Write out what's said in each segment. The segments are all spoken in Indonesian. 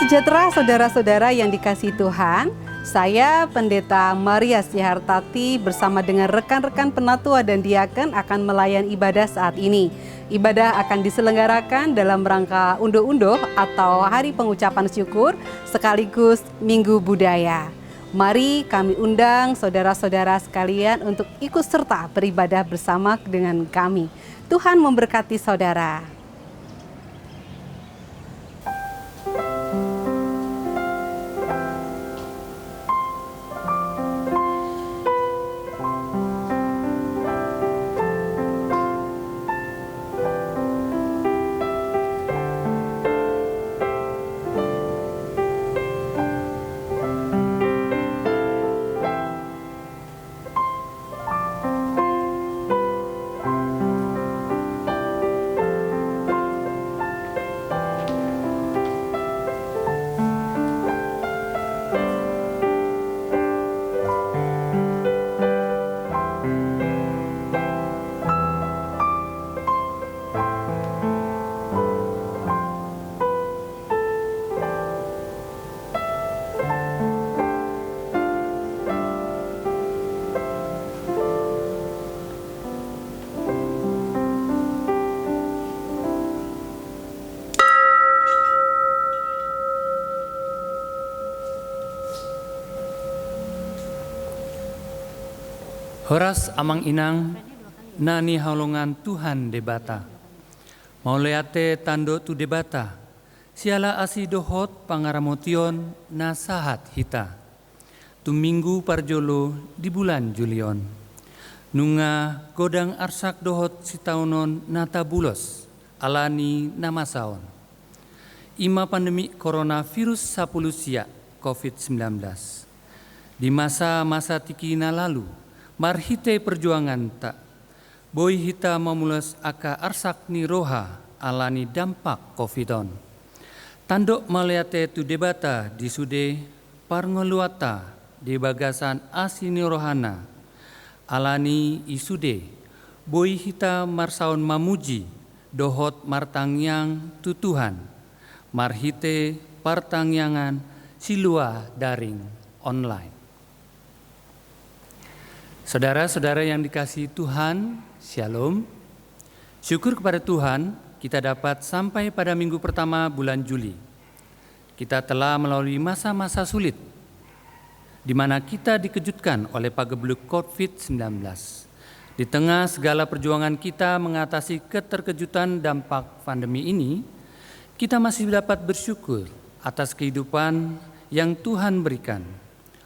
sejahtera saudara-saudara yang dikasihi Tuhan. Saya Pendeta Maria Sihartati bersama dengan rekan-rekan penatua dan diaken akan melayan ibadah saat ini. Ibadah akan diselenggarakan dalam rangka unduh-unduh atau hari pengucapan syukur sekaligus Minggu Budaya. Mari kami undang saudara-saudara sekalian untuk ikut serta beribadah bersama dengan kami. Tuhan memberkati saudara. Horas amang inang, nani haulungan Tuhan debata. Mauleate tando tu debata, siala asi dohot pangaramotion nasahat hita. Tu minggu parjolo di bulan Julion. Nunga godang arsak dohot sitaunon nata bulos, alani namasaon. Ima pandemi coronavirus sapulusia COVID-19. Di masa-masa tikina lalu, marhite perjuangan tak, boy hita memulas aka arsak ni roha alani dampak covidon. Tandok maliate tu debata di sude parngeluata di bagasan asini rohana alani isude, boy hita marsaun mamuji dohot martangyang tu Tuhan, marhite partangyangan silua daring online. Saudara-saudara yang dikasihi Tuhan, Shalom. Syukur kepada Tuhan, kita dapat sampai pada minggu pertama bulan Juli. Kita telah melalui masa-masa sulit, di mana kita dikejutkan oleh pagebluk COVID-19. Di tengah segala perjuangan kita mengatasi keterkejutan dampak pandemi ini, kita masih dapat bersyukur atas kehidupan yang Tuhan berikan.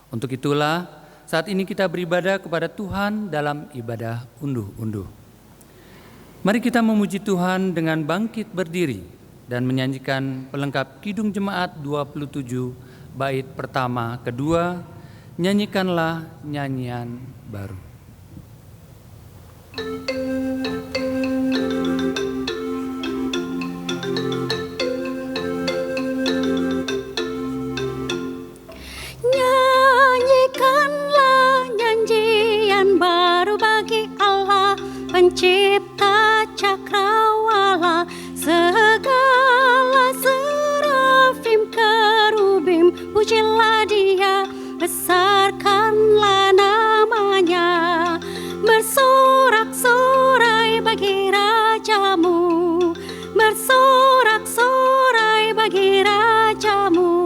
Untuk itulah, saat ini kita beribadah kepada Tuhan dalam ibadah unduh-unduh. Mari kita memuji Tuhan dengan bangkit berdiri dan menyanyikan pelengkap Kidung Jemaat 27 bait pertama, kedua, nyanyikanlah nyanyian baru. Pencipta cakrawala, segala serafim kerubim, pujilah Dia, besarkanlah namanya, bersorak-sorai bagi rajamu, bersorak-sorai bagi rajamu.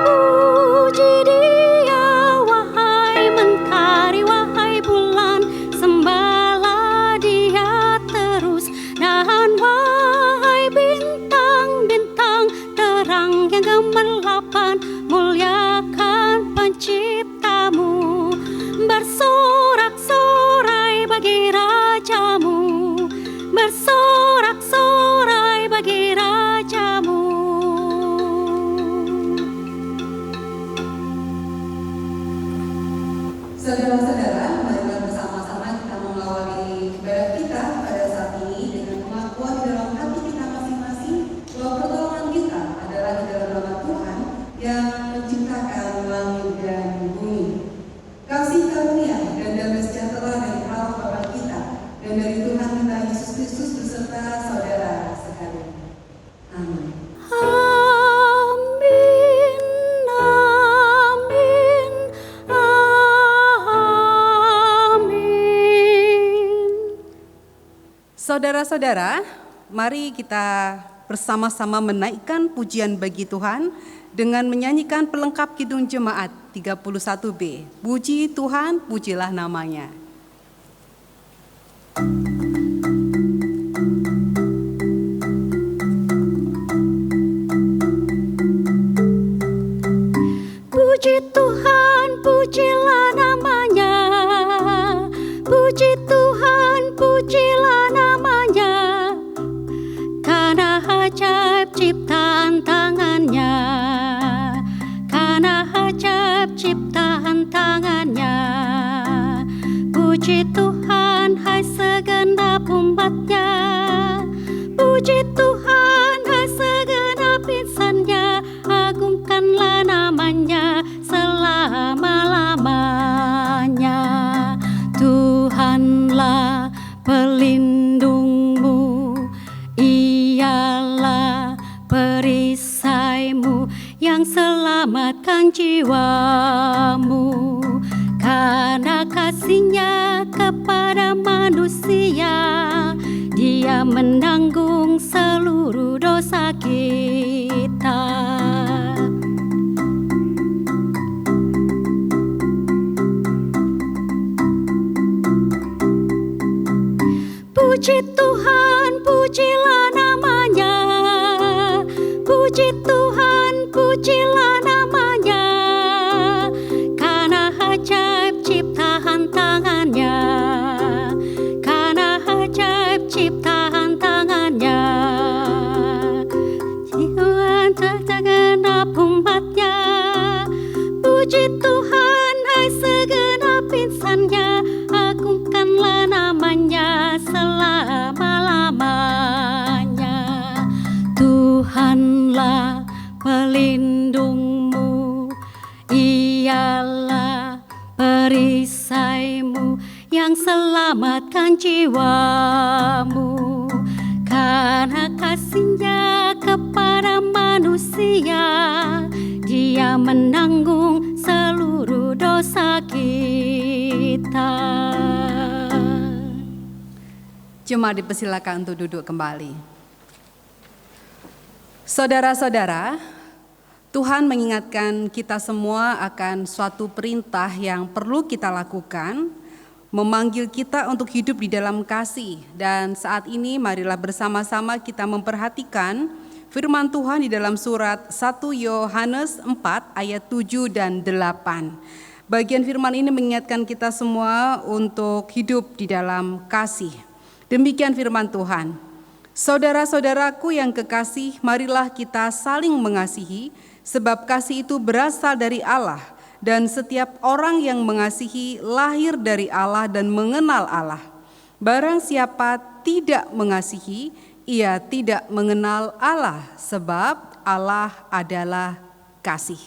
Puji Dia, wahai mentari, wahai bulan, sembahlah Dia terus, dan wahai bintang-bintang Saudara-saudara, mari kita bersama-sama menaikkan pujian bagi Tuhan dengan menyanyikan pelengkap Kidung Jemaat 31B. Puji Tuhan, pujilah namanya. Puji Tuhan, pujilah namanya. Puji Tuhan, pujilah namanya. Karena ajaib ciptaan tangannya. Karena ajaib ciptaan tangannya. Puji Tuhan, hai segenap umatnya. Puji Tuhan, hai segenap insannya. Agungkanlah namanya selama-lamanya. Tuhanlah pelindungmu, ialah perisaimu yang selamatkan jiwamu. Karena kasihnya kepada manusia, Dia menanggung seluruh dosa kita. Puji Tuhan, pujilah namanya. Puji Tuhan, pujilah namanya. Karena ajaib ciptaan tangannya. Karena ajaib ciptaan tangannya. Tuhan segenap umatnya. Puji Tuhan, hai segenap insannya. Agungkanlah namanya selama-lamanya. Tuhanlah pelindungmu, ialah perisaimu yang selamatkan jiwamu. Karena kasihnya kepada manusia, Dia menanggung seluruh dosa kita. Jemaat dipersilakan untuk duduk kembali. Saudara-saudara, Tuhan mengingatkan kita semua akan suatu perintah yang perlu kita lakukan, memanggil kita untuk hidup di dalam kasih. Dan saat ini marilah bersama-sama kita memperhatikan firman Tuhan di dalam surat 1 Yohanes 4 ayat 7 dan 8. Bagian firman ini mengingatkan kita semua untuk hidup di dalam kasih. Demikian firman Tuhan. Saudara-saudaraku yang kekasih, marilah kita saling mengasihi, sebab kasih itu berasal dari Allah, dan setiap orang yang mengasihi lahir dari Allah dan mengenal Allah. Barang siapa tidak mengasihi, ia tidak mengenal Allah, sebab Allah adalah kasih.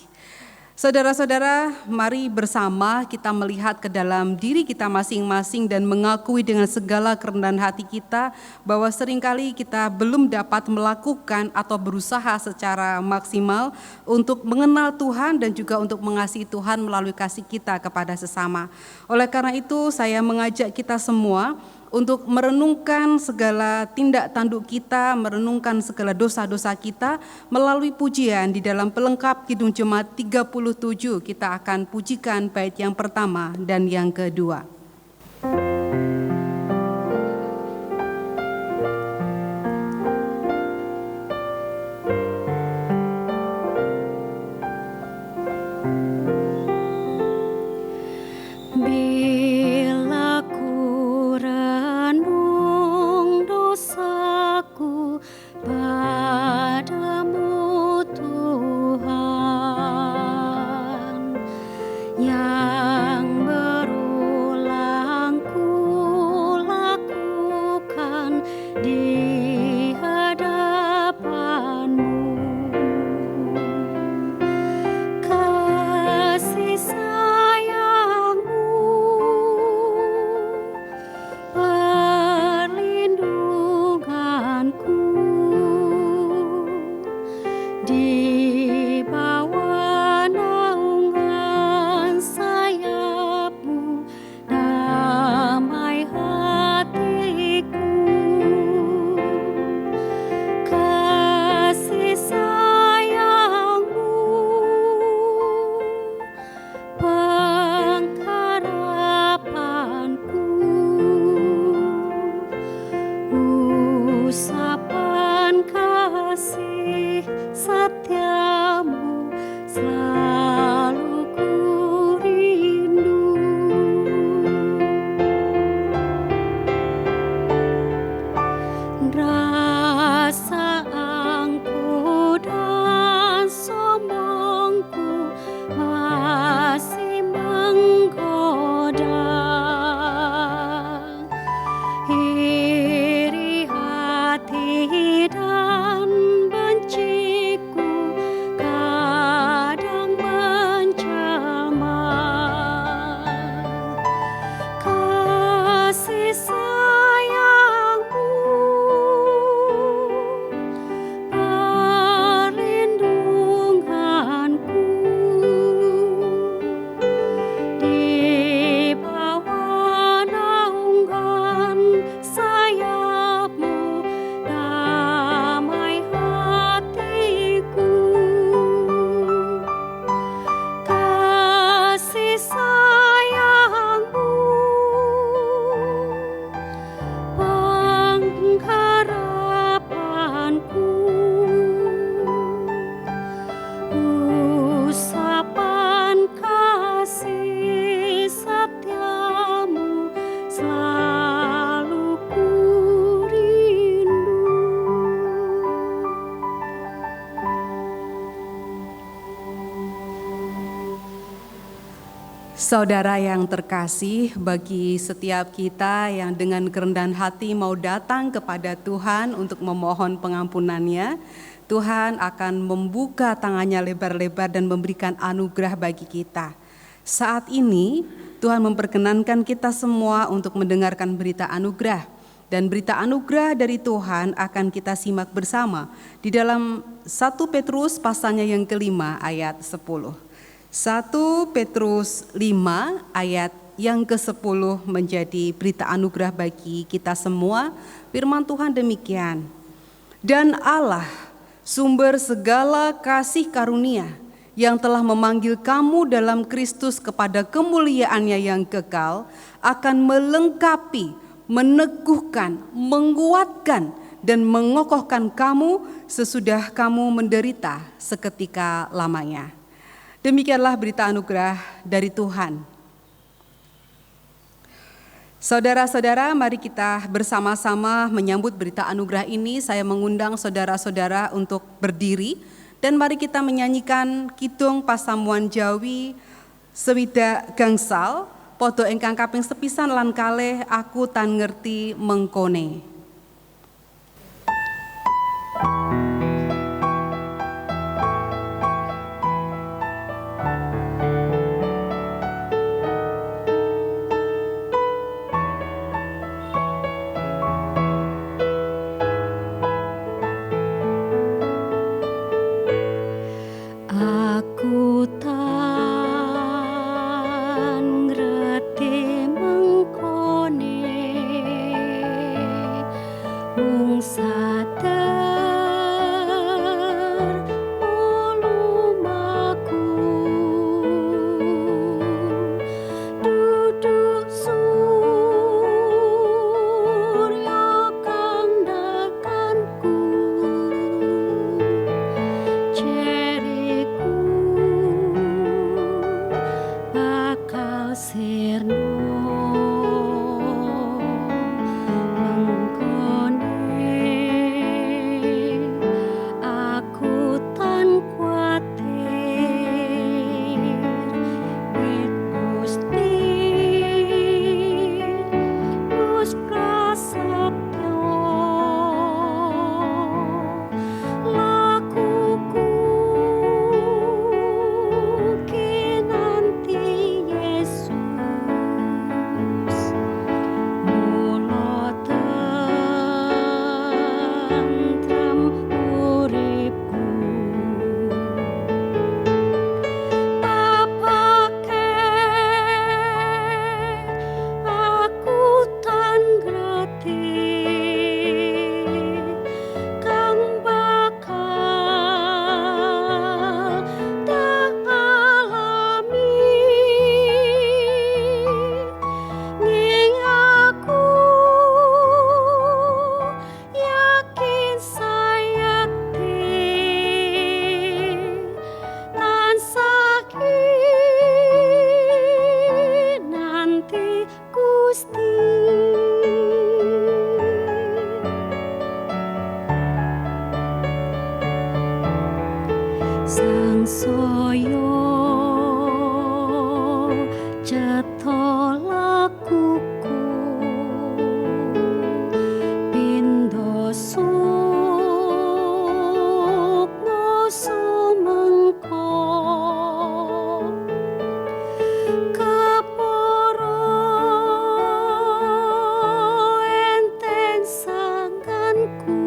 Saudara-saudara, mari bersama kita melihat ke dalam diri kita masing-masing dan mengakui dengan segala kerendahan hati kita bahwa seringkali kita belum dapat melakukan atau berusaha secara maksimal untuk mengenal Tuhan dan juga untuk mengasihi Tuhan melalui kasih kita kepada sesama. Oleh karena itu, saya mengajak kita semua untuk merenungkan segala tindak tanduk kita, merenungkan segala dosa-dosa kita melalui pujian di dalam pelengkap Kidung Jemaat 37. Kita akan pujikan bait yang pertama dan yang kedua. Bila ku renung dosaku padamu Tuhan, yang berulang Saudara yang terkasih, bagi setiap kita yang dengan kerendahan hati mau datang kepada Tuhan untuk memohon pengampunannya, Tuhan akan membuka tangannya lebar-lebar dan memberikan anugerah bagi kita. Saat ini Tuhan memperkenankan kita semua untuk mendengarkan berita anugerah. Dan berita anugerah dari Tuhan akan kita simak bersama di dalam 1 Petrus pasalnya yang kelima ayat 10. 1 Petrus 5 ayat yang ke-10 menjadi berita anugerah bagi kita semua. Firman Tuhan demikian. Dan Allah, sumber segala kasih karunia, yang telah memanggil kamu dalam Kristus kepada kemuliaannya yang kekal, akan melengkapi, meneguhkan, menguatkan, dan mengokohkan kamu sesudah kamu menderita seketika lamanya. Demikianlah berita anugerah dari Tuhan. Saudara-saudara, mari kita bersama-sama menyambut berita anugerah ini. Saya mengundang saudara-saudara untuk berdiri dan mari kita menyanyikan kidung pasamuan Jawi swidak gangsal, podo ingkang kaping sepisan lan kalih aku tan ngerti mengkone. Aku tan ngreti mengkone mung sadar ulumaku duduk surya kang dakanku jeriku bakal sirno mengkone aku tan kuatir wit Gusti wis prasetyo lakuku kinanti Yesus mula tentram uripku papake aku tan ngreti kang bakal alami ning aku yakin sayekti tansah nanti Gusti. Sangsaya cetha lakuku pindha sukma sumengko kepara enten sanganku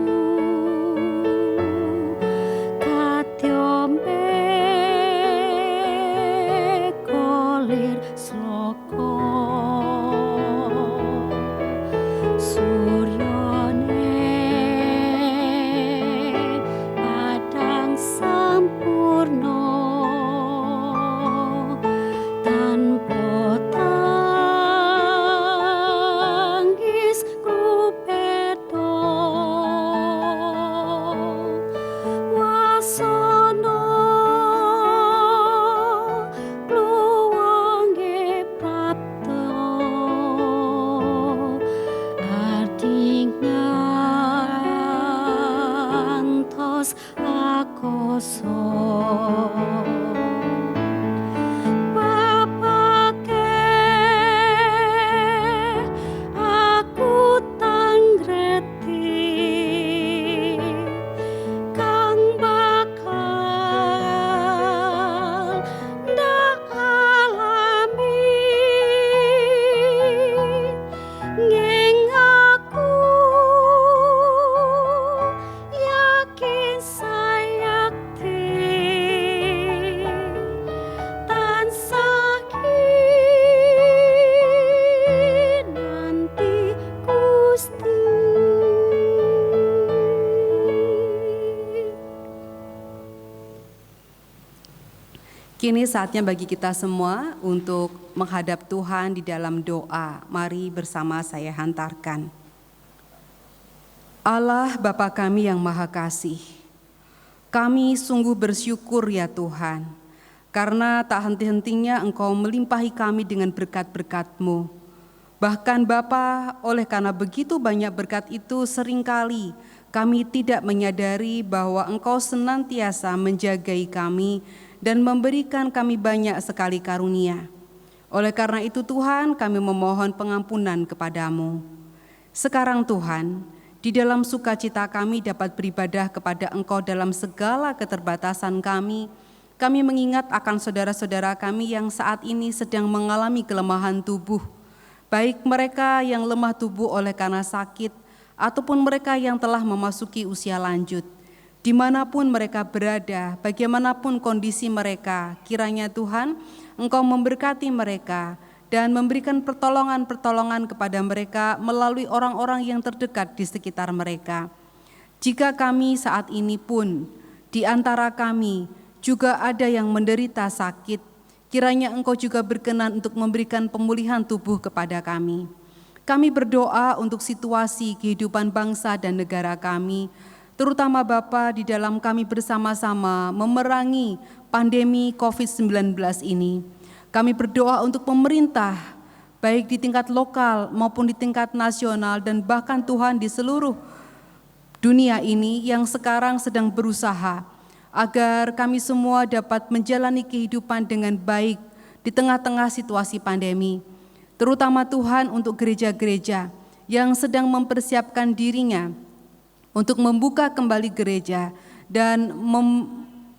katyombe kolir sloko suryane padang sampurna tanpa tangis krupeda wasana kluwange prapta arti ngantos akoso papake Kini saatnya bagi kita semua untuk menghadap Tuhan di dalam doa. Mari bersama saya hantarkan. Allah Bapa kami yang Maha Kasih, kami sungguh bersyukur ya Tuhan, karena tak henti-hentinya Engkau melimpahi kami dengan berkat-berkat-Mu. Bahkan Bapa, oleh karena begitu banyak berkat itu seringkali kami tidak menyadari bahwa Engkau senantiasa menjagai kami dan memberikan kami banyak sekali karunia. Oleh karena itu Tuhan, kami memohon pengampunan kepadamu. Sekarang Tuhan, di dalam sukacita kami dapat beribadah kepada Engkau dalam segala keterbatasan kami mengingat akan saudara-saudara kami yang saat ini sedang mengalami kelemahan tubuh, baik mereka yang lemah tubuh oleh karena sakit, ataupun mereka yang telah memasuki usia lanjut. Dimanapun mereka berada, bagaimanapun kondisi mereka, kiranya Tuhan Engkau memberkati mereka dan memberikan pertolongan-pertolongan kepada mereka melalui orang-orang yang terdekat di sekitar mereka. Jika kami saat ini pun di antara kami juga ada yang menderita sakit, kiranya Engkau juga berkenan untuk memberikan pemulihan tubuh kepada kami. Kami berdoa untuk situasi kehidupan bangsa dan negara kami, terutama Bapa di dalam kami bersama-sama memerangi pandemi COVID-19 ini. Kami berdoa untuk pemerintah, baik di tingkat lokal maupun di tingkat nasional dan bahkan Tuhan di seluruh dunia ini yang sekarang sedang berusaha agar kami semua dapat menjalani kehidupan dengan baik di tengah-tengah situasi pandemi. Terutama Tuhan untuk gereja-gereja yang sedang mempersiapkan dirinya untuk membuka kembali gereja dan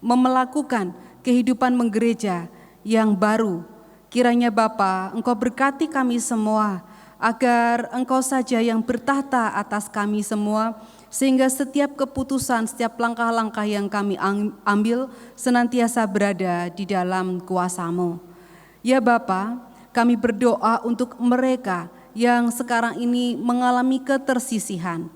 melakukan kehidupan menggereja yang baru. Kiranya Bapa, Engkau berkati kami semua, agar Engkau saja yang bertahta atas kami semua, sehingga setiap keputusan, setiap langkah-langkah yang kami ambil senantiasa berada di dalam kuasa-Mu. Ya Bapa, kami berdoa untuk mereka yang sekarang ini mengalami ketersisihan.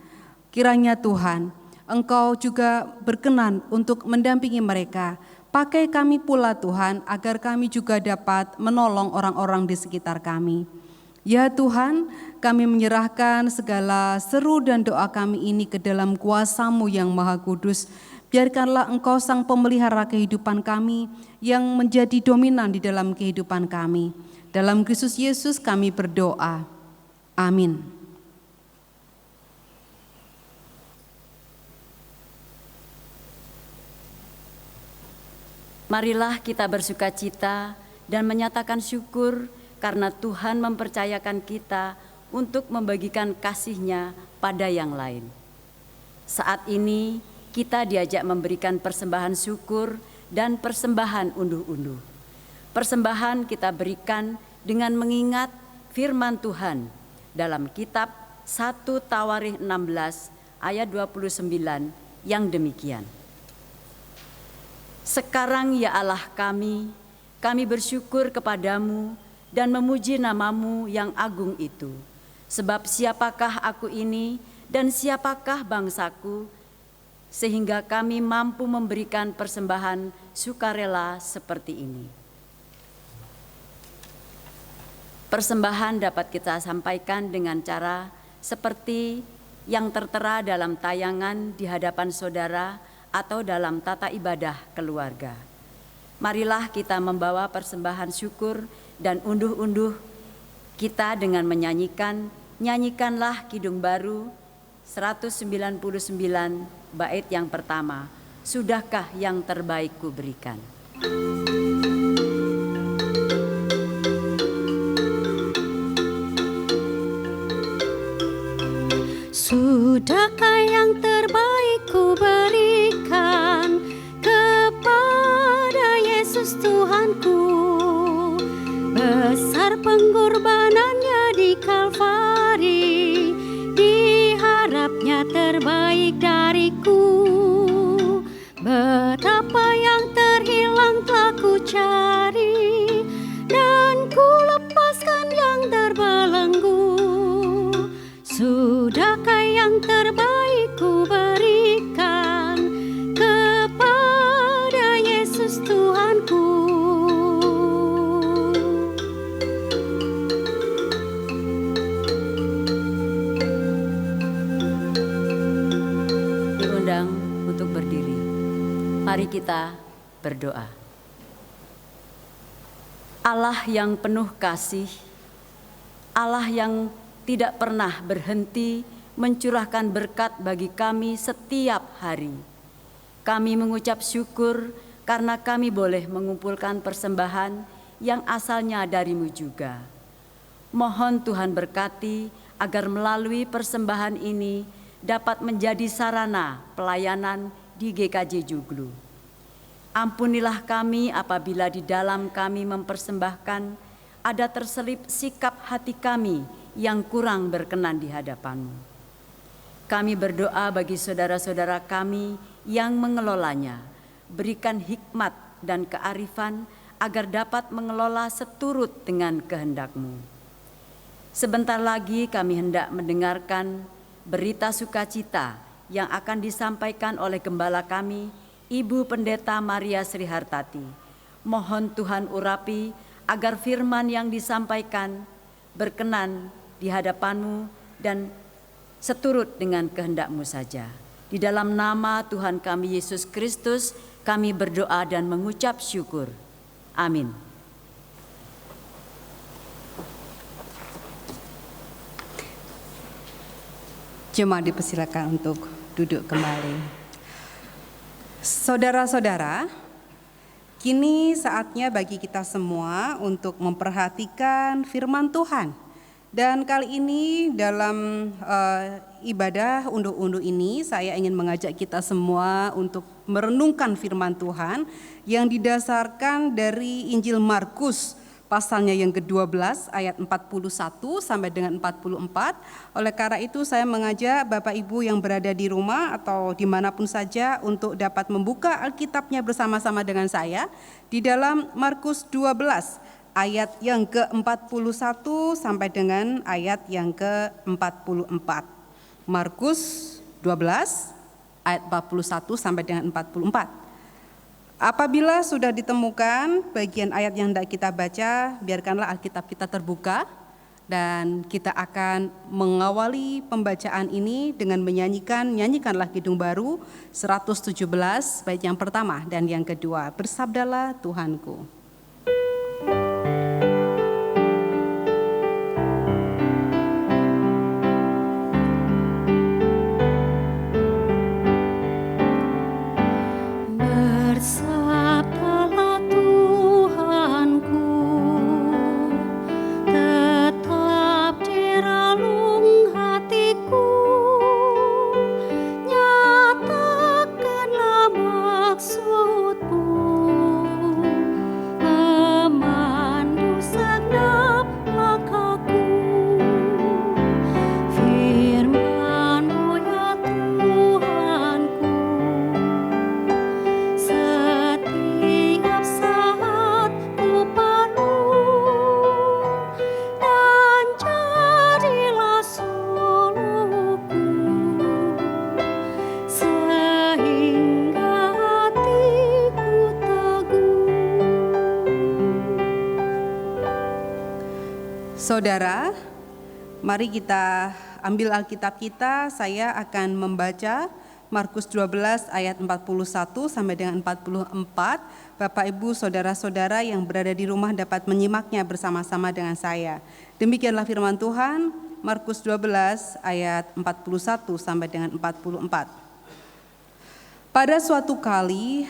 Kiranya Tuhan, Engkau juga berkenan untuk mendampingi mereka. Pakai kami pula Tuhan, agar kami juga dapat menolong orang-orang di sekitar kami. Ya Tuhan, kami menyerahkan segala seru dan doa kami ini ke dalam kuasa-Mu yang Maha Kudus. Biarkanlah Engkau sang pemelihara kehidupan kami yang menjadi dominan di dalam kehidupan kami. Dalam Kristus Yesus kami berdoa. Amin. Marilah kita bersukacita dan menyatakan syukur karena Tuhan mempercayakan kita untuk membagikan kasih-Nya pada yang lain. Saat ini kita diajak memberikan persembahan syukur dan persembahan unduh-unduh. Persembahan kita berikan dengan mengingat firman Tuhan dalam kitab 1 Tawarikh 16 ayat 29 yang demikian. Sekarang ya Allah kami bersyukur kepadamu dan memuji nama-Mu yang agung itu. Sebab siapakah aku ini dan siapakah bangsaku, sehingga kami mampu memberikan persembahan sukarela seperti ini. Persembahan dapat kita sampaikan dengan cara seperti yang tertera dalam tayangan di hadapan saudara atau dalam tata ibadah keluarga. Marilah kita membawa persembahan syukur dan unduh-unduh kita dengan nyanyikanlah Kidung Baru 199 bait yang pertama, Sudahkah yang terbaik ku berikan. Sudahkah yang terbaik ku berikan kepada Yesus Tuhanku? Besar pengorbanannya di Kalvari, diharapnya terbaik dariku. Betapa yang terhilang telah ku cari, dan ku lepaskan yang terbelenggu. Sudahkah yang terbaik ku berikan kepada Yesus Tuhanku? Mari kita berdoa. Allah yang penuh kasih, Allah yang tidak pernah berhenti mencurahkan berkat bagi kami setiap hari. Kami mengucap syukur karena kami boleh mengumpulkan persembahan yang asalnya dari-Mu juga. Mohon Tuhan berkati agar melalui persembahan ini dapat menjadi sarana pelayanan di GKJ Joglo. Ampunilah kami apabila di dalam kami mempersembahkan ada terselip sikap hati kami yang kurang berkenan di hadapan-Mu. Kami berdoa bagi saudara-saudara kami yang mengelolanya. Berikan hikmat dan kearifan agar dapat mengelola seturut dengan kehendak-Mu. Sebentar lagi kami hendak mendengarkan berita sukacita yang akan disampaikan oleh gembala kami, Ibu Pendeta Maria Srihartati. Mohon Tuhan urapi agar firman yang disampaikan berkenan di hadapan-Mu dan seturut dengan kehendak-Mu saja. Di dalam nama Tuhan kami Yesus Kristus, kami berdoa dan mengucap syukur. Amin. Jemaat dipersilakan untuk duduk kembali. Saudara-saudara, kini saatnya bagi kita semua untuk memperhatikan firman Tuhan. Dan kali ini dalam ibadah unduh-unduh ini saya ingin mengajak kita semua untuk merenungkan firman Tuhan yang didasarkan dari Injil Markus pasalnya yang ke-12 ayat 41 sampai dengan 44. Oleh karena itu saya mengajak Bapak Ibu yang berada di rumah atau dimanapun saja untuk dapat membuka Alkitabnya bersama-sama dengan saya di dalam Markus 12 ayat yang ke-41 sampai dengan ayat yang ke-44. Markus 12 ayat 41 sampai dengan 44. Apabila sudah ditemukan bagian ayat yang hendak kita baca, biarkanlah Alkitab kita terbuka dan kita akan mengawali pembacaan ini dengan nyanyikanlah Kidung Baru 117 bait yang pertama dan yang kedua. Bersabdalah Tuhanku. Saudara, mari kita ambil Alkitab kita. Saya akan membaca Markus 12 ayat 41 sampai dengan 44. Bapak Ibu saudara-saudara yang berada di rumah dapat menyimaknya bersama-sama dengan saya. Demikianlah firman Tuhan, Markus 12 ayat 41 sampai dengan 44. Pada suatu kali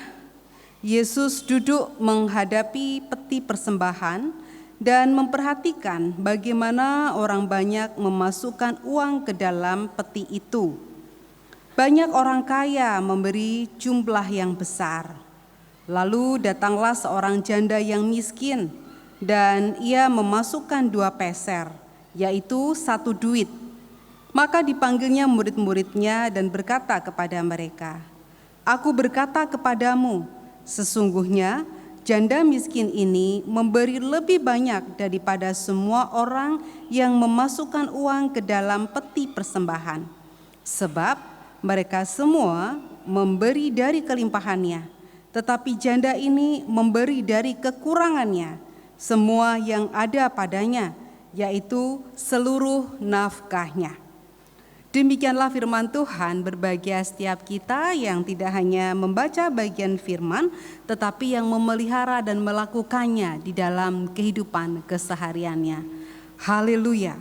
Yesus duduk menghadapi peti persembahan dan memperhatikan bagaimana orang banyak memasukkan uang ke dalam peti itu. Banyak orang kaya memberi jumlah yang besar. Lalu datanglah seorang janda yang miskin dan ia memasukkan 2 peser, yaitu 1 duit. Maka dipanggilnya murid-muridnya dan berkata kepada mereka, "Aku berkata kepadamu, sesungguhnya janda miskin ini memberi lebih banyak daripada semua orang yang memasukkan uang ke dalam peti persembahan. Sebab mereka semua memberi dari kelimpahannya, tetapi janda ini memberi dari kekurangannya, semua yang ada padanya, yaitu seluruh nafkahnya." Demikianlah firman Tuhan. Berbahagia setiap kita yang tidak hanya membaca bagian firman, tetapi yang memelihara dan melakukannya di dalam kehidupan kesehariannya. Haleluya.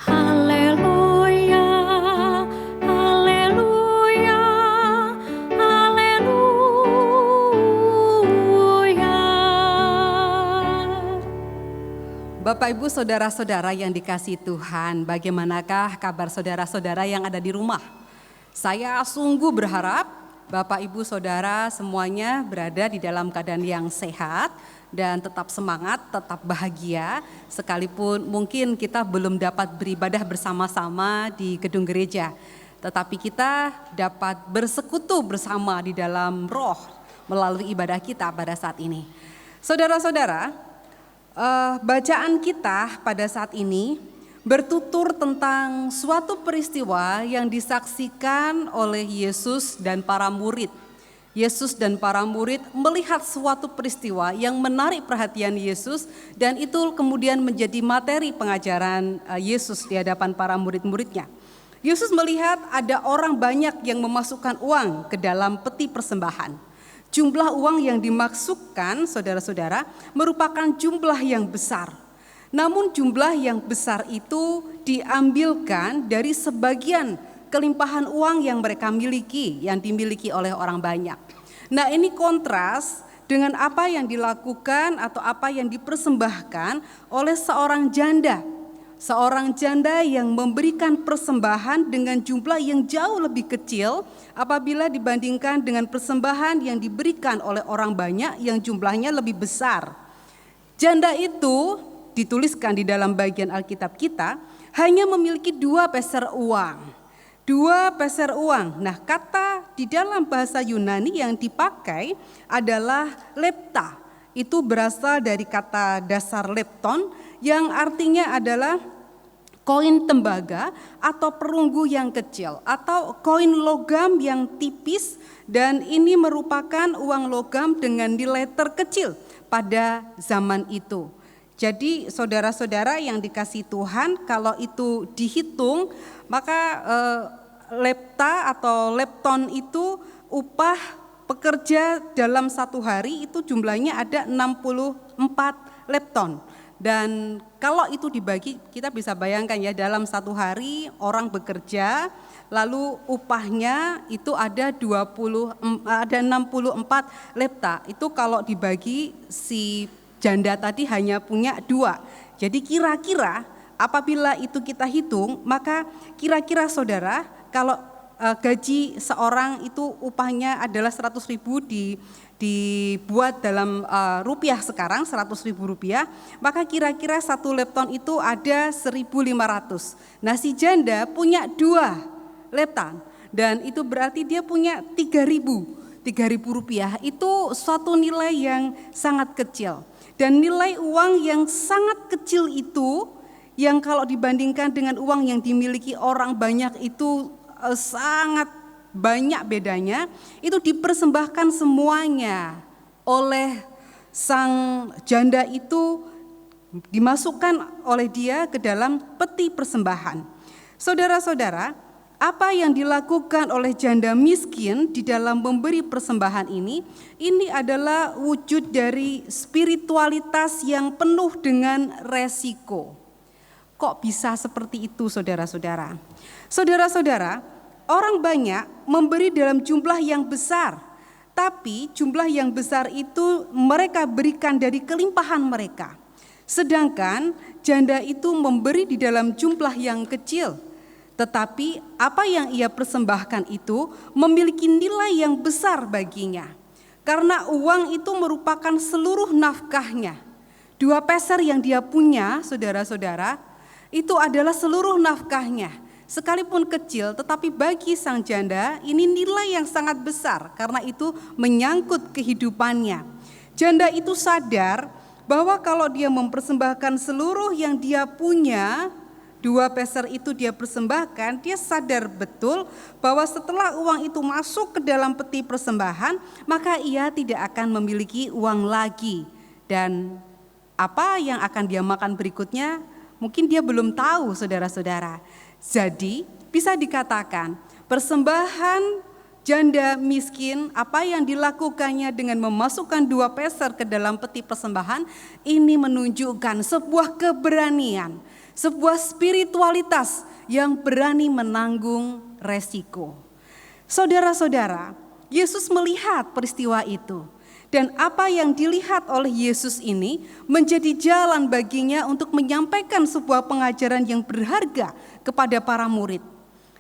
Haleluya, haleluya, haleluya. Bapak, Ibu, saudara-saudara yang dikasihi Tuhan, bagaimanakah kabar saudara-saudara yang ada di rumah? Saya sungguh berharap Bapak, Ibu, saudara semuanya berada di dalam keadaan yang sehat dan tetap semangat, tetap bahagia, sekalipun mungkin kita belum dapat beribadah bersama-sama di gedung gereja. Tetapi kita dapat bersekutu bersama di dalam roh melalui ibadah kita pada saat ini. Saudara-saudara, bacaan kita pada saat ini bertutur tentang suatu peristiwa yang disaksikan oleh Yesus dan para murid. Yesus dan para murid melihat suatu peristiwa yang menarik perhatian Yesus, dan itu kemudian menjadi materi pengajaran Yesus di hadapan para murid-muridnya. Yesus melihat ada orang banyak yang memasukkan uang ke dalam peti persembahan. Jumlah uang yang dimaksudkan, saudara-saudara, merupakan jumlah yang besar. Namun jumlah yang besar itu diambilkan dari sebagian kelimpahan uang yang mereka miliki, yang dimiliki oleh orang banyak. Nah, ini kontras dengan apa yang dilakukan atau apa yang dipersembahkan oleh seorang janda. Seorang janda yang memberikan persembahan dengan jumlah yang jauh lebih kecil apabila dibandingkan dengan persembahan yang diberikan oleh orang banyak yang jumlahnya lebih besar. Janda itu dituliskan di dalam bagian Alkitab kita hanya memiliki 2 peser uang. 2 peser uang. Nah, kata di dalam bahasa Yunani yang dipakai adalah lepta. Itu berasal dari kata dasar lepton yang artinya adalah koin tembaga atau perunggu yang kecil atau koin logam yang tipis, dan ini merupakan uang logam dengan nilai terkecil pada zaman itu. Jadi saudara-saudara yang dikasihi Tuhan, kalau itu dihitung maka lepta atau lepton itu upah pekerja dalam satu hari itu jumlahnya ada 64 lepton. Dan kalau itu dibagi, kita bisa bayangkan ya, dalam satu hari orang bekerja lalu upahnya itu ada 64 lepta. Itu kalau dibagi si janda tadi hanya punya 2. Jadi kira-kira apabila itu kita hitung, maka kira-kira saudara, kalau gaji seorang itu upahnya adalah 100.000 dibuat dalam rupiah sekarang 100.000 rupiah, maka kira-kira 1 lepton itu ada 1.500. Nah, si janda punya 2 lepton dan itu berarti dia punya 3.000 rupiah. Itu suatu nilai yang sangat kecil. Dan nilai uang yang sangat kecil itu, yang kalau dibandingkan dengan uang yang dimiliki orang banyak itu sangat banyak bedanya, itu dipersembahkan semuanya oleh sang janda itu, dimasukkan oleh dia ke dalam peti persembahan. Saudara-saudara, apa yang dilakukan oleh janda miskin di dalam memberi persembahan ini adalah wujud dari spiritualitas yang penuh dengan resiko. Kok bisa seperti itu, saudara-saudara? Saudara-saudara, orang banyak memberi dalam jumlah yang besar, tapi jumlah yang besar itu mereka berikan dari kelimpahan mereka. Sedangkan janda itu memberi di dalam jumlah yang kecil, tetapi apa yang ia persembahkan itu memiliki nilai yang besar baginya. Karena uang itu merupakan seluruh nafkahnya. 2 peser yang dia punya, saudara-saudara, itu adalah seluruh nafkahnya. Sekalipun kecil, tetapi bagi sang janda ini nilai yang sangat besar karena itu menyangkut kehidupannya. Janda itu sadar bahwa kalau dia mempersembahkan seluruh yang dia punya, 2 peser itu dia persembahkan, dia sadar betul bahwa setelah uang itu masuk ke dalam peti persembahan, maka ia tidak akan memiliki uang lagi. Dan apa yang akan dia makan berikutnya? Mungkin dia belum tahu, saudara-saudara. Jadi bisa dikatakan persembahan janda miskin, apa yang dilakukannya dengan memasukkan 2 peser ke dalam peti persembahan, ini menunjukkan sebuah keberanian, sebuah spiritualitas yang berani menanggung resiko. Saudara-saudara, Yesus melihat peristiwa itu. Dan apa yang dilihat oleh Yesus ini menjadi jalan baginya untuk menyampaikan sebuah pengajaran yang berharga kepada para murid.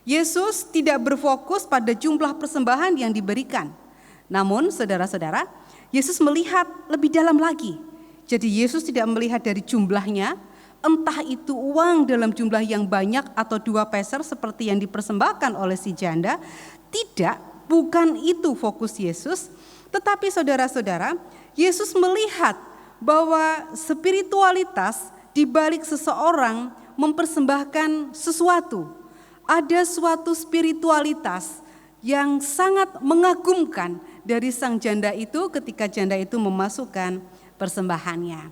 Yesus tidak berfokus pada jumlah persembahan yang diberikan. Namun saudara-saudara, Yesus melihat lebih dalam lagi. Jadi Yesus tidak melihat dari jumlahnya, entah itu uang dalam jumlah yang banyak atau 2 peser seperti yang dipersembahkan oleh si janda. Tidak, bukan itu fokus Yesus. Tetapi saudara-saudara, Yesus melihat bahwa spiritualitas di balik seseorang mempersembahkan sesuatu. Ada suatu spiritualitas yang sangat mengagumkan dari sang janda itu ketika janda itu memasukkan persembahannya.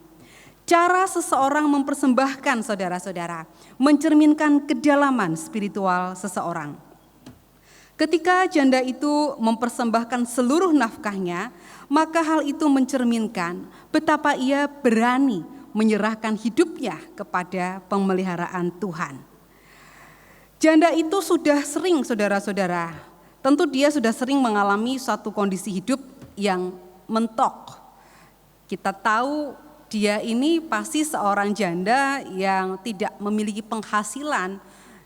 Cara seseorang mempersembahkan, saudara-saudara, mencerminkan kedalaman spiritual seseorang. Ketika janda itu mempersembahkan seluruh nafkahnya, maka hal itu mencerminkan betapa ia berani menyerahkan hidupnya kepada pemeliharaan Tuhan. Janda itu sudah sering, saudara-saudara, tentu dia sudah sering mengalami suatu kondisi hidup yang mentok. Kita tahu dia ini pasti seorang janda yang tidak memiliki penghasilan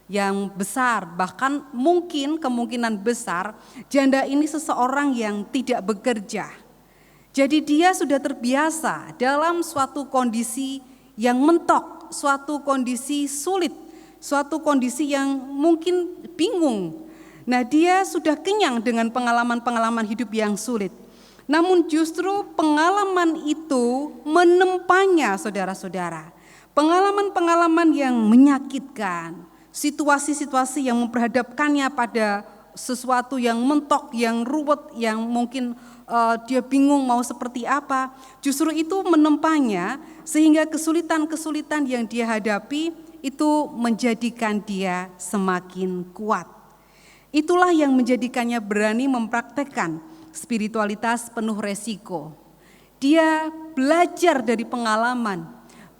yang besar, bahkan mungkin kemungkinan besar janda ini seseorang yang tidak bekerja. Jadi dia sudah terbiasa dalam suatu kondisi yang mentok, suatu kondisi sulit, suatu kondisi yang mungkin bingung. Nah, dia sudah kenyang dengan pengalaman-pengalaman hidup yang sulit. Namun justru pengalaman itu menempanya, saudara-saudara. Pengalaman-pengalaman yang menyakitkan, situasi-situasi yang memperhadapkannya pada sesuatu yang mentok, yang ruwet, yang mungkin dia bingung mau seperti apa. Justru itu menempanya sehingga kesulitan-kesulitan yang dia hadapi itu menjadikan dia semakin kuat. Itulah yang menjadikannya berani mempraktekkan spiritualitas penuh resiko. Dia belajar dari pengalaman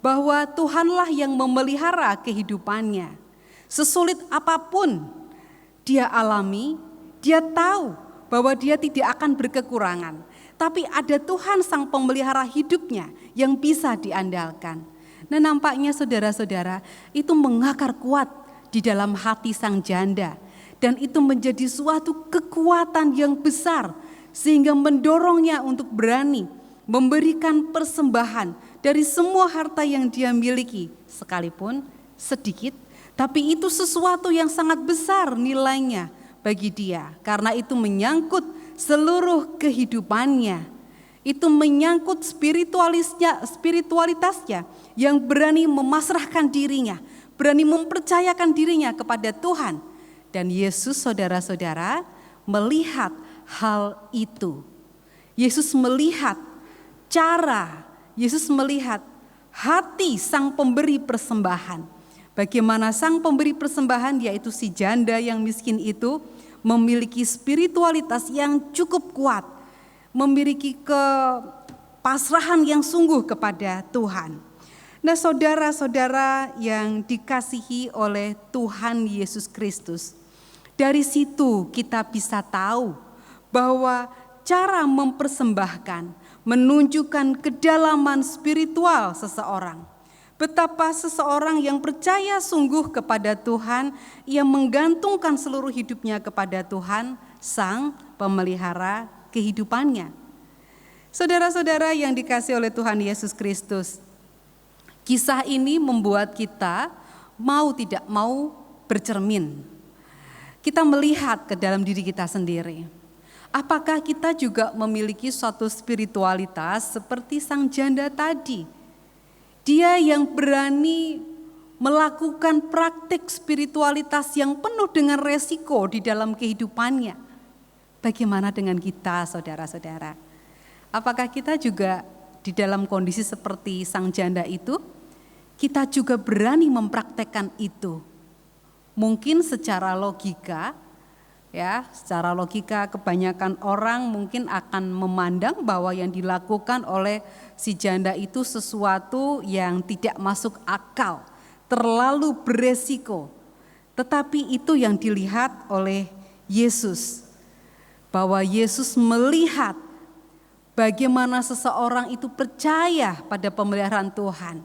bahwa Tuhanlah yang memelihara kehidupannya. Sesulit apapun dia alami, dia tahu bahwa dia tidak akan berkekurangan. Tapi ada Tuhan sang pemelihara hidupnya yang bisa diandalkan. Nah, nampaknya saudara-saudara itu mengakar kuat di dalam hati sang janda. Dan itu menjadi suatu kekuatan yang besar sehingga mendorongnya untuk berani memberikan persembahan dari semua harta yang dia miliki. Sekalipun sedikit, tapi itu sesuatu yang sangat besar nilainya bagi dia. Karena itu menyangkut seluruh kehidupannya. Itu menyangkut spiritualitasnya yang berani memasrahkan dirinya, berani mempercayakan dirinya kepada Tuhan. Dan Yesus, saudara-saudara, melihat hal itu. Yesus melihat Yesus melihat hati sang pemberi persembahan. Bagaimana sang pemberi persembahan, yaitu si janda yang miskin itu, memiliki spiritualitas yang cukup kuat, memiliki kepasrahan yang sungguh kepada Tuhan. Nah, saudara-saudara yang dikasihi oleh Tuhan Yesus Kristus, dari situ kita bisa tahu bahwa cara mempersembahkan menunjukkan kedalaman spiritual seseorang. Betapa seseorang yang percaya sungguh kepada Tuhan, ia menggantungkan seluruh hidupnya kepada Tuhan, sang pemelihara kehidupannya. Saudara-saudara yang dikasihi oleh Tuhan Yesus Kristus, kisah ini membuat kita mau tidak mau bercermin. Kita melihat ke dalam diri kita sendiri. Apakah kita juga memiliki suatu spiritualitas seperti sang janda tadi? Dia yang berani melakukan praktik spiritualitas yang penuh dengan resiko di dalam kehidupannya. Bagaimana dengan kita, saudara-saudara? Apakah kita juga di dalam kondisi seperti sang janda itu? kita juga berani mempraktekkan itu. Mungkin secara logika, ya, secara logika kebanyakan orang mungkin akan memandang bahwa yang dilakukan oleh si janda itu sesuatu yang tidak masuk akal, terlalu beresiko. Tetapi itu yang dilihat oleh Yesus, bahwa Yesus melihat bagaimana seseorang itu percaya pada pemeliharaan Tuhan.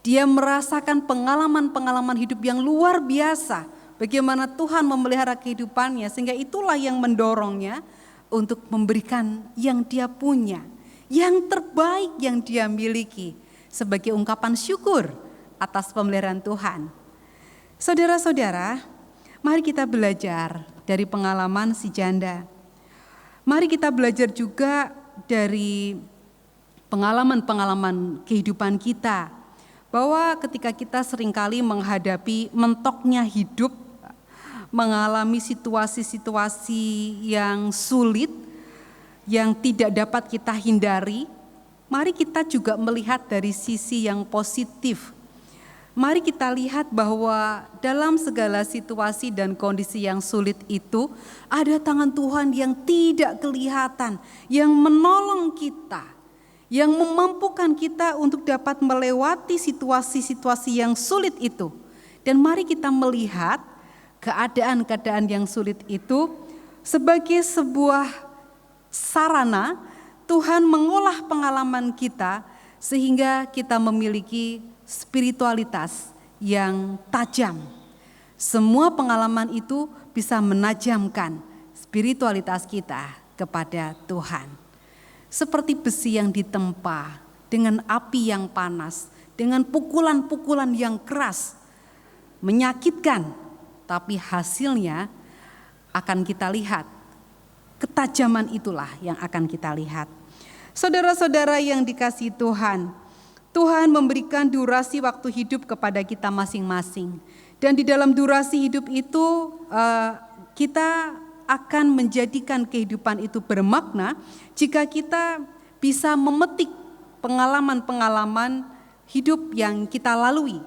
Dia merasakan pengalaman-pengalaman hidup yang luar biasa, bagaimana Tuhan memelihara kehidupannya, sehingga itulah yang mendorongnya untuk memberikan yang dia punya, yang terbaik yang dia miliki, sebagai ungkapan syukur atas pemeliharaan Tuhan. Saudara-saudara, mari kita belajar dari pengalaman si janda. Mari kita belajar juga dari pengalaman-pengalaman kehidupan kita, bahwa ketika kita seringkali menghadapi mentoknya hidup, mengalami situasi-situasi yang sulit, yang tidak dapat kita hindari, mari kita juga melihat dari sisi yang positif. Mari kita lihat bahwa dalam segala situasi dan kondisi yang sulit itu, ada tangan Tuhan yang tidak kelihatan, yang menolong kita, yang memampukan kita untuk dapat melewati situasi-situasi yang sulit itu. Dan mari kita melihat keadaan-keadaan yang sulit itu sebagai sebuah sarana Tuhan mengolah pengalaman kita sehingga kita memiliki spiritualitas yang tajam. Semua pengalaman itu bisa menajamkan spiritualitas kita kepada Tuhan. Seperti besi yang ditempa dengan api yang panas, dengan pukulan-pukulan yang keras, menyakitkan, tapi hasilnya akan kita lihat. Ketajaman itulah yang akan kita lihat. Saudara-saudara yang dikasihi Tuhan, Tuhan memberikan durasi waktu hidup kepada kita masing-masing. Dan di dalam durasi hidup itu kita akan menjadikan kehidupan itu bermakna jika kita bisa memetik pengalaman-pengalaman hidup yang kita lalui.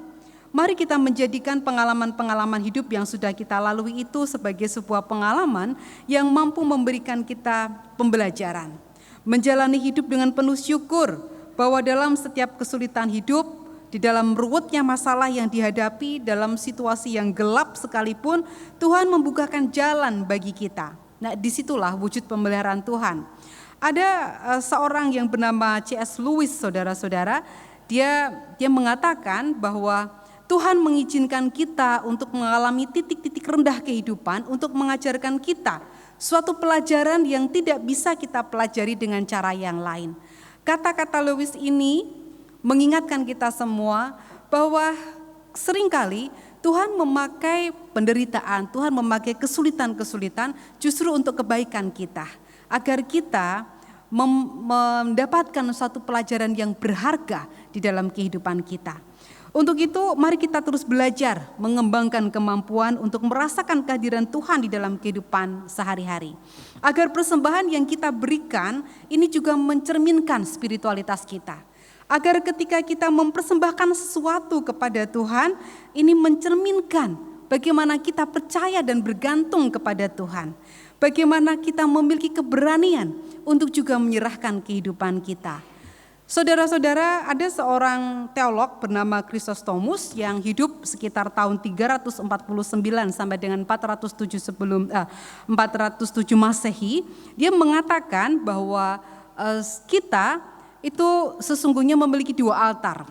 Mari kita menjadikan pengalaman-pengalaman hidup yang sudah kita lalui itu sebagai sebuah pengalaman yang mampu memberikan kita pembelajaran. Menjalani hidup dengan penuh syukur, bahwa dalam setiap kesulitan hidup, di dalam ruwetnya masalah yang dihadapi, dalam situasi yang gelap sekalipun, Tuhan membukakan jalan bagi kita. Nah, disitulah wujud pemeliharaan Tuhan. Ada seorang yang bernama C.S. Lewis, saudara-saudara, dia mengatakan bahwa Tuhan mengizinkan kita untuk mengalami titik-titik rendah kehidupan untuk mengajarkan kita suatu pelajaran yang tidak bisa kita pelajari dengan cara yang lain. Kata-kata Lewis ini mengingatkan kita semua bahwa seringkali Tuhan memakai penderitaan, Tuhan memakai kesulitan-kesulitan justru untuk kebaikan kita. Agar kita mendapatkan suatu pelajaran yang berharga di dalam kehidupan kita. Untuk itu mari kita terus belajar mengembangkan kemampuan untuk merasakan kehadiran Tuhan di dalam kehidupan sehari-hari. Agar persembahan yang kita berikan ini juga mencerminkan spiritualitas kita. Agar ketika kita mempersembahkan sesuatu kepada Tuhan, ini mencerminkan bagaimana kita percaya dan bergantung kepada Tuhan. Bagaimana kita memiliki keberanian untuk juga menyerahkan kehidupan kita. Saudara-saudara, ada seorang teolog bernama Chrysostomus yang hidup sekitar tahun 349 sampai dengan 407 Masehi. Dia mengatakan bahwa kita itu sesungguhnya memiliki dua altar.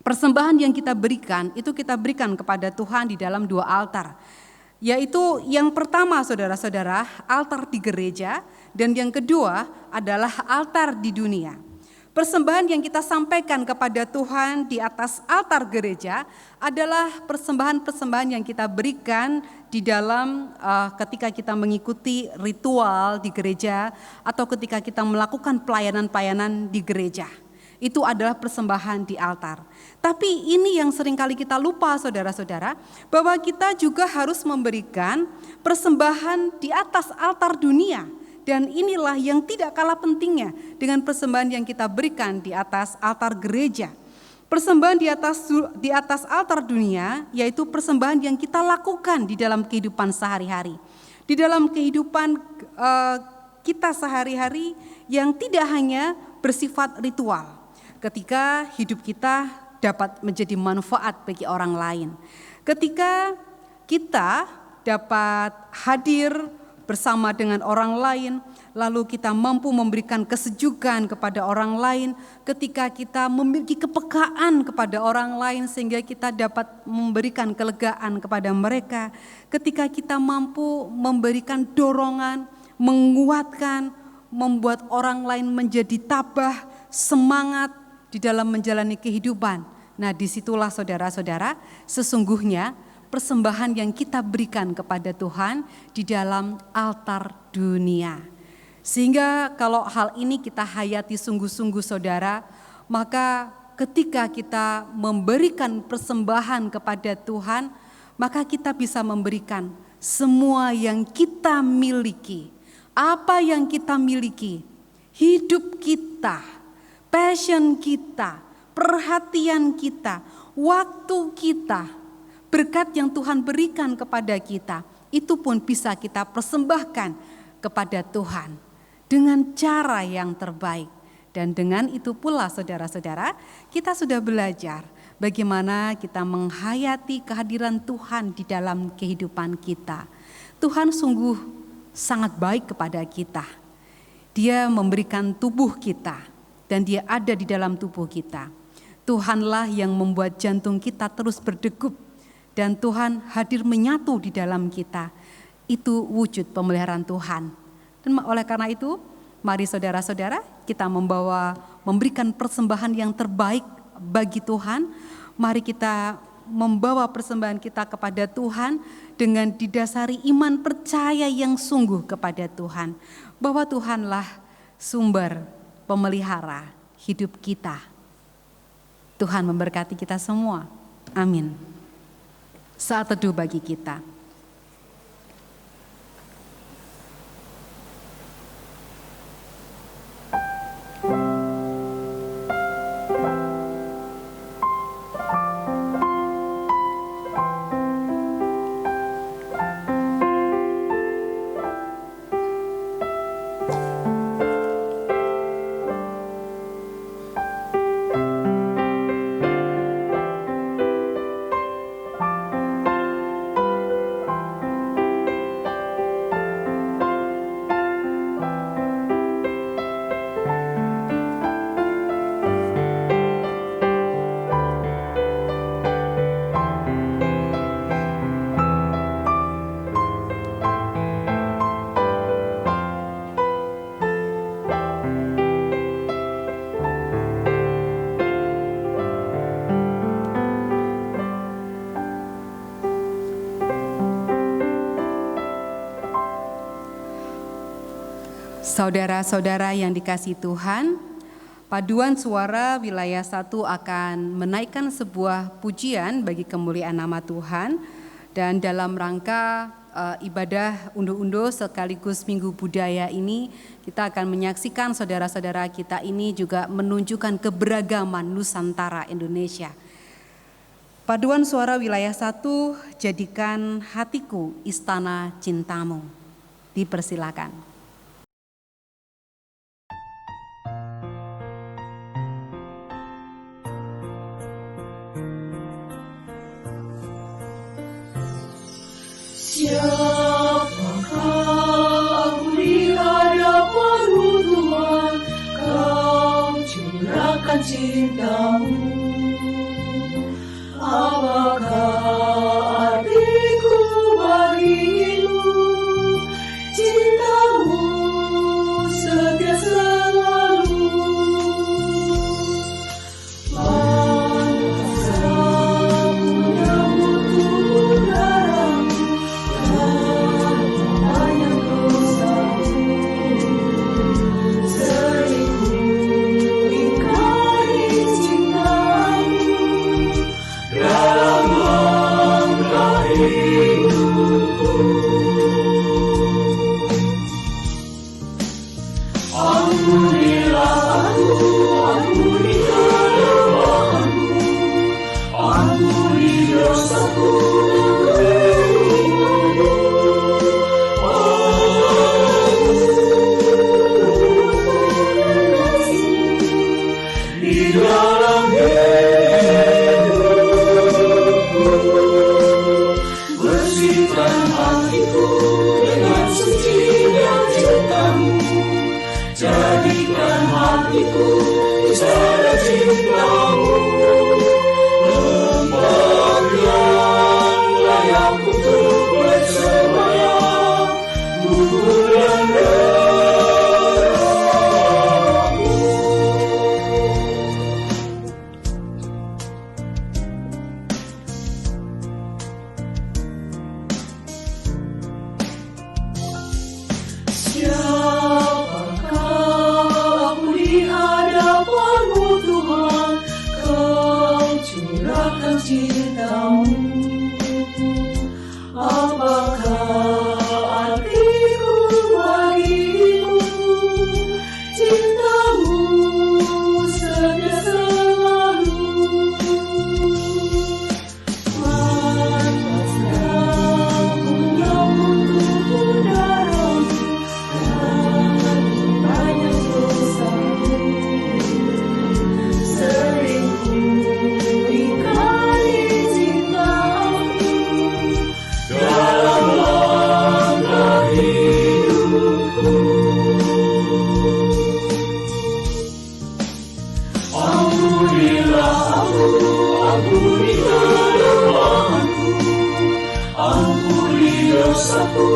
Persembahan yang kita berikan itu kita berikan kepada Tuhan di dalam dua altar. Yaitu yang pertama, saudara-saudara, altar di gereja, dan yang kedua adalah altar di dunia. Persembahan yang kita sampaikan kepada Tuhan di atas altar gereja adalah persembahan-persembahan yang kita berikan di dalam ketika kita mengikuti ritual di gereja atau ketika kita melakukan pelayanan-pelayanan di gereja. Itu adalah persembahan di altar. Tapi ini yang seringkali kita lupa, saudara-saudara, bahwa kita juga harus memberikan persembahan di atas altar dunia. Dan inilah yang tidak kalah pentingnya dengan persembahan yang kita berikan di atas altar gereja. Persembahan di atas altar dunia, yaitu persembahan yang kita lakukan di dalam kehidupan sehari-hari. Di dalam kehidupan kita sehari-hari yang tidak hanya bersifat ritual. Ketika hidup kita dapat menjadi manfaat bagi orang lain. Ketika kita dapat hadir bersama dengan orang lain, lalu kita mampu memberikan kesejukan kepada orang lain, ketika kita memiliki kepekaan kepada orang lain sehingga kita dapat memberikan kelegaan kepada mereka, ketika kita mampu memberikan dorongan, menguatkan, membuat orang lain menjadi tabah, semangat di dalam menjalani kehidupan. Nah, disitulah saudara-saudara, sesungguhnya persembahan yang kita berikan kepada Tuhan di dalam altar dunia. Sehingga kalau hal ini kita hayati sungguh-sungguh saudara, maka ketika kita memberikan persembahan kepada Tuhan, maka kita bisa memberikan semua yang kita miliki. Apa yang kita miliki? Hidup kita, passion kita, perhatian kita, waktu kita, berkat yang Tuhan berikan kepada kita, itu pun bisa kita persembahkan kepada Tuhan dengan cara yang terbaik. Dan dengan itu pula saudara-saudara, kita sudah belajar bagaimana kita menghayati kehadiran Tuhan di dalam kehidupan kita. Tuhan sungguh sangat baik kepada kita. Dia memberikan tubuh kita dan Dia ada di dalam tubuh kita. Tuhanlah yang membuat jantung kita terus berdegup. Dan Tuhan hadir menyatu di dalam kita. Itu wujud pemeliharaan Tuhan. Dan oleh karena itu, mari saudara-saudara kita memberikan persembahan yang terbaik bagi Tuhan. Mari kita membawa persembahan kita kepada Tuhan dengan didasari iman percaya yang sungguh kepada Tuhan. Bahwa Tuhanlah sumber pemelihara hidup kita. Tuhan memberkati kita semua. Amin. Saat teduh bagi kita. Saudara-saudara yang dikasihi Tuhan, paduan suara wilayah 1 akan menaikkan sebuah pujian bagi kemuliaan nama Tuhan. Dan dalam rangka ibadah unduh-unduh sekaligus Minggu Budaya ini, kita akan menyaksikan saudara-saudara kita ini juga menunjukkan keberagaman Nusantara Indonesia. Paduan suara wilayah 1, jadikan hatiku istana cintamu. Dipersilakan. Siapakah aku di hadapan-Mu Tuhan, Kau curahkan cinta-Mu. Apakah artiku bagimu, cinta-Mu hatiku di sana cintamu, tempat yang layak untuk bersemayam, gugur dan darahmu. Siapakah aku di hadapan-Mu Tuhan, Kau curahkan cinta-Mu. Apakah artiku bagiku, cinta-Mu setia selalu. Pantaslah ku menyambut udara-Mu, banyak dosaku, sering ku ingkari cinta-Mu dalam langkah hidupku. Ampunilah aku, ampuni kelemahanku, ampuni dosaku.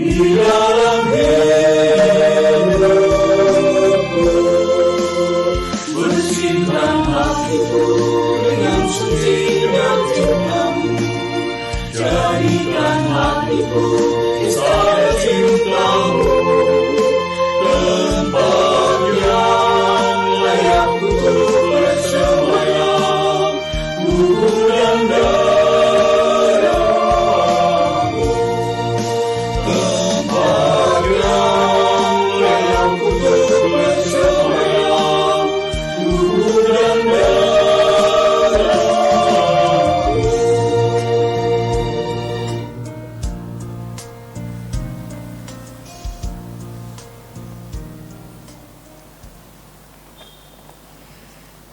Di dalam hidupku, bersihkan hatiku dengan sucinya cinta-Mu, jadikan hatiku istana cinta-Mu, tempat yang layak untuk bersemayam, gugur dan darahmu. Tempat yang layak untuk bersemayam, gugur dan darahmu.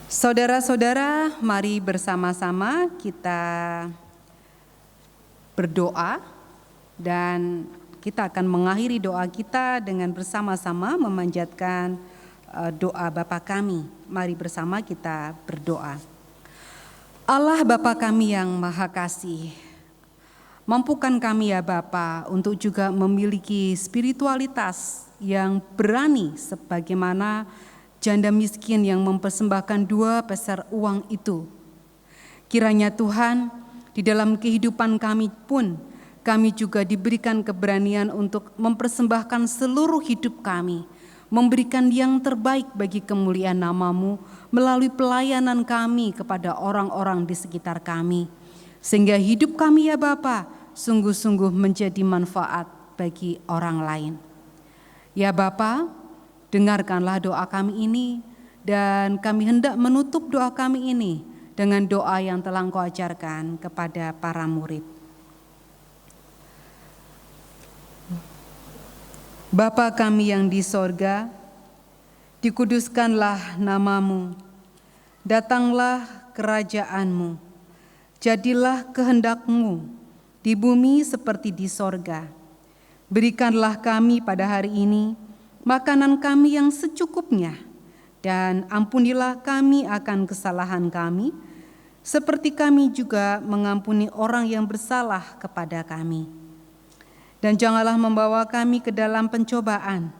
Saudara-saudara, mari bersama-sama kita berdoa dan kita akan mengakhiri doa kita dengan bersama-sama memanjatkan doa Bapa kami. Mari bersama kita berdoa. Allah Bapa kami yang Maha Kasih, mampukan kami ya Bapa untuk juga memiliki spiritualitas yang berani sebagaimana janda miskin yang mempersembahkan 2 peser uang itu. Kiranya Tuhan, di dalam kehidupan kami pun, kami juga diberikan keberanian untuk mempersembahkan seluruh hidup kami, memberikan yang terbaik bagi kemuliaan nama-Mu melalui pelayanan kami kepada orang-orang di sekitar kami. Sehingga hidup kami ya Bapa, sungguh-sungguh menjadi manfaat bagi orang lain. Ya Bapa, dengarkanlah doa kami ini, dan kami hendak menutup doa kami ini dengan doa yang telah Engkau ajarkan kepada para murid. Bapa kami yang di sorga, dikuduskanlah nama-Mu, datanglah kerajaan-Mu, jadilah kehendak-Mu di bumi seperti di sorga. Berikanlah kami pada hari ini makanan kami yang secukupnya, dan ampunilah kami akan kesalahan kami, seperti kami juga mengampuni orang yang bersalah kepada kami. Dan janganlah membawa kami ke dalam pencobaan,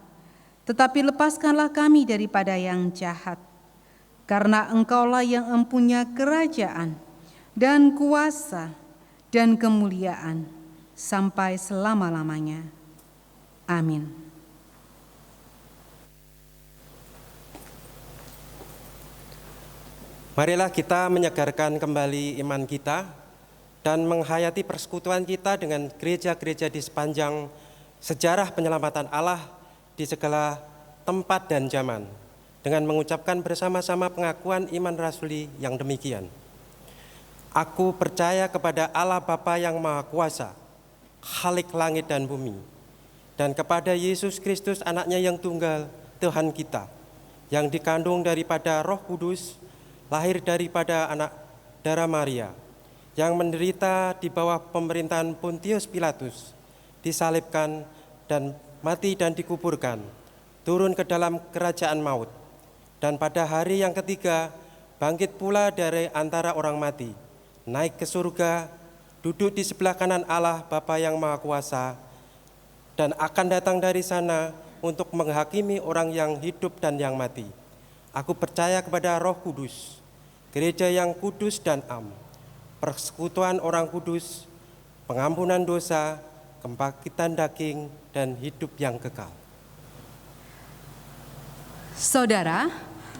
tetapi lepaskanlah kami daripada yang jahat. Karena Engkaulah yang mempunyai kerajaan dan kuasa dan kemuliaan sampai selama-lamanya. Amin. Marilah kita menyegarkan kembali iman kita dan menghayati persekutuan kita dengan gereja-gereja di sepanjang sejarah penyelamatan Allah di segala tempat dan zaman, dengan mengucapkan bersama-sama pengakuan iman rasuli yang demikian. Aku percaya kepada Allah Bapa yang Maha Kuasa, Khalik langit dan bumi, dan kepada Yesus Kristus anaknya yang tunggal, Tuhan kita, yang dikandung daripada Roh Kudus, lahir daripada anak darah Maria, yang menderita di bawah pemerintahan Pontius Pilatus, disalibkan dan mati dan dikuburkan, turun ke dalam kerajaan maut, dan pada hari yang ketiga bangkit pula dari antara orang mati, naik ke surga, duduk di sebelah kanan Allah Bapa yang Maha Kuasa, dan akan datang dari sana untuk menghakimi orang yang hidup dan yang mati. Aku percaya kepada Roh Kudus, gereja yang kudus dan am, persekutuan orang kudus, pengampunan dosa, kebangkitan daging, dan hidup yang kekal. Saudara,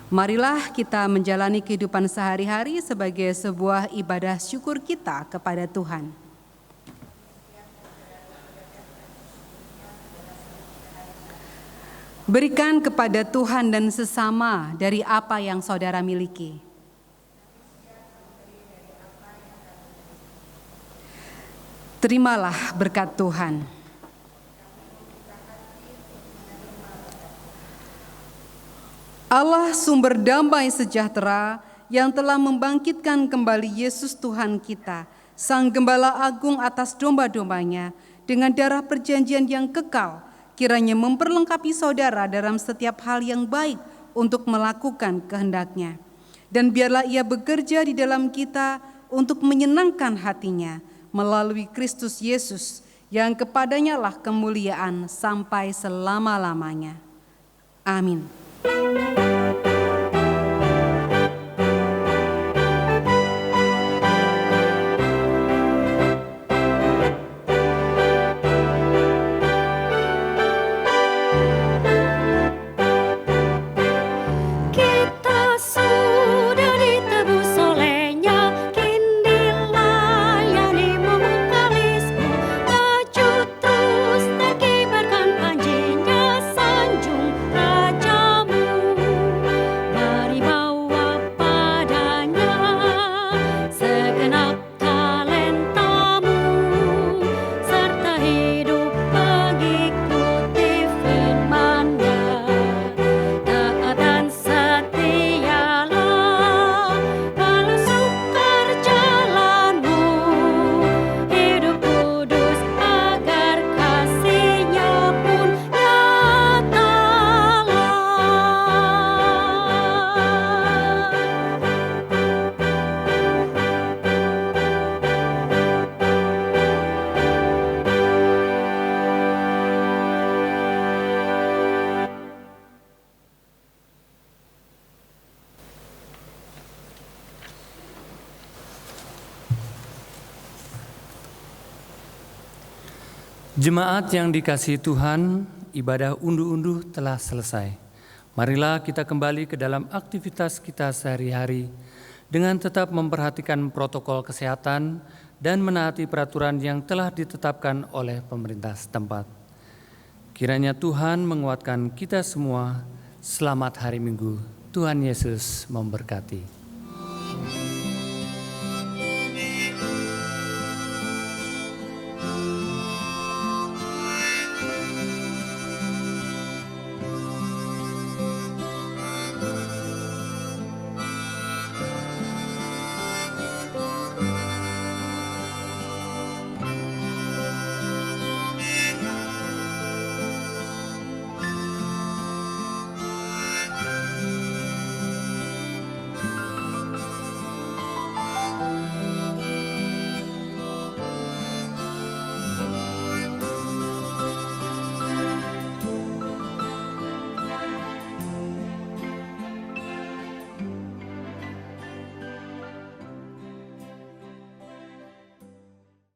marilah kita menjalani kehidupan sehari-hari sebagai sebuah ibadah syukur kita kepada Tuhan. Berikan kepada Tuhan dan sesama dari apa yang saudara miliki. Terimalah berkat Tuhan. Allah sumber damai sejahtera yang telah membangkitkan kembali Yesus Tuhan kita, Sang Gembala Agung atas domba-dombanya, dengan darah perjanjian yang kekal, kiranya memperlengkapi saudara dalam setiap hal yang baik untuk melakukan kehendak-Nya. Dan biarlah Ia bekerja di dalam kita untuk menyenangkan hati-Nya melalui Kristus Yesus, yang kepadanya lah kemuliaan sampai selama-lamanya. Amin. Jemaat yang dikasihi Tuhan, ibadah unduh-unduh telah selesai. Marilah kita kembali ke dalam aktivitas kita sehari-hari dengan tetap memperhatikan protokol kesehatan dan menaati peraturan yang telah ditetapkan oleh pemerintah setempat. Kiranya Tuhan menguatkan kita semua. Selamat hari Minggu. Tuhan Yesus memberkati.